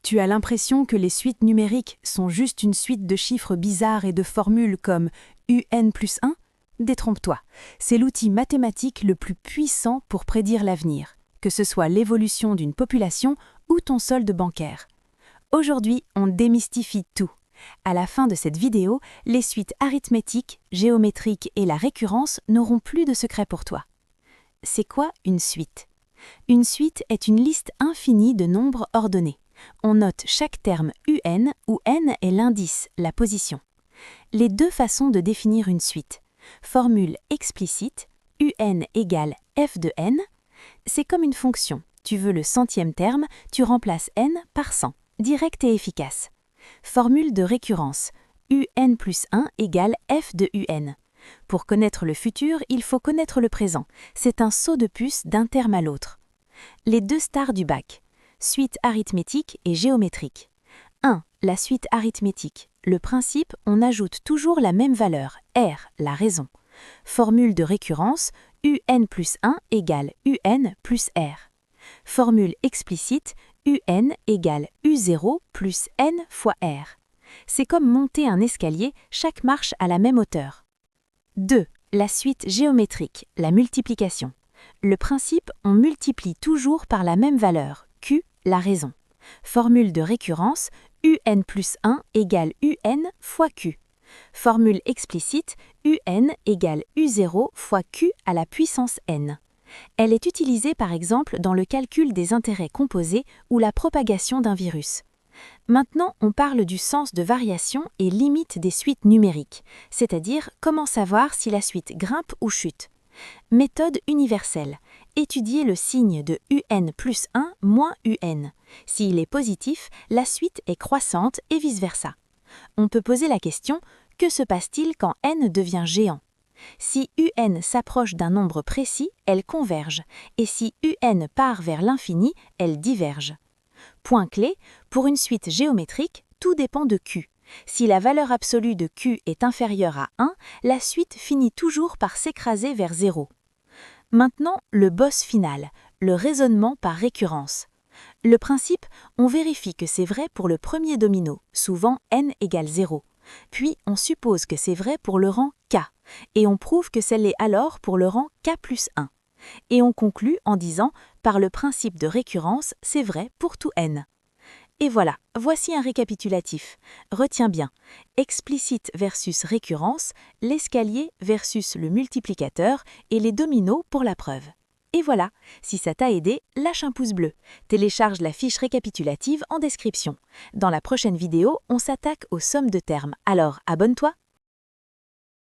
Tu as l'impression que les suites numériques sont juste une suite de chiffres bizarres et de formules comme UN plus 1 ? Détrompe-toi, c'est l'outil mathématique le plus puissant pour prédire l'avenir, que ce soit l'évolution d'une population ou ton solde bancaire. Aujourd'hui, on démystifie tout. À la fin de cette vidéo, les suites arithmétiques, géométriques et la récurrence n'auront plus de secret pour toi. C'est quoi une suite ? Une suite est une liste infinie de nombres ordonnés. On note chaque terme UN où n est l'indice, la position. Les deux façons de définir une suite. Formule explicite, UN égale f de n. C'est comme une fonction. Tu veux le centième terme, tu remplaces n par 100. Direct et efficace. Formule de récurrence. UN plus 1 égale f de UN. Pour connaître le futur, il faut connaître le présent. C'est un saut de puce d'un terme à l'autre. Les deux stars du bac. Suite arithmétique et géométrique. 1. La suite arithmétique. Le principe, on ajoute toujours la même valeur, R, la raison. Formule de récurrence, UN plus 1 égale UN plus R. Formule explicite, UN égale U0 plus N fois R. C'est comme monter un escalier, chaque marche à la même hauteur. 2. La suite géométrique, la multiplication. Le principe, on multiplie toujours par la même valeur, Q, la raison. Formule de récurrence, UN plus 1 égale UN fois Q. Formule explicite, UN égale U0 fois Q à la puissance n. Elle est utilisée par exemple dans le calcul des intérêts composés ou la propagation d'un virus. Maintenant, on parle du sens de variation et limite des suites numériques, c'est-à-dire comment savoir si la suite grimpe ou chute. Méthode universelle. Étudier le signe de UN plus 1 moins UN. S'il est positif, la suite est croissante et vice-versa. On peut poser la question, que se passe-t-il quand n devient géant ? Si UN s'approche d'un nombre précis, elle converge, et si UN part vers l'infini, elle diverge. Point clé, pour une suite géométrique, tout dépend de Q. Si la valeur absolue de Q est inférieure à 1, la suite finit toujours par s'écraser vers 0. Maintenant, le boss final, le raisonnement par récurrence. Le principe, on vérifie que c'est vrai pour le premier domino, souvent n égale 0. Puis, on suppose que c'est vrai pour le rang k, et on prouve que c'est l'est alors pour le rang k plus 1. Et on conclut en disant, par le principe de récurrence, c'est vrai pour tout n. Et voilà, voici un récapitulatif. Retiens bien, explicite versus récurrence, l'escalier versus le multiplicateur et les dominos pour la preuve. Et voilà, si ça t'a aidé, lâche un pouce bleu. Télécharge la fiche récapitulative en description. Dans la prochaine vidéo, on s'attaque aux sommes de termes, alors abonne-toi!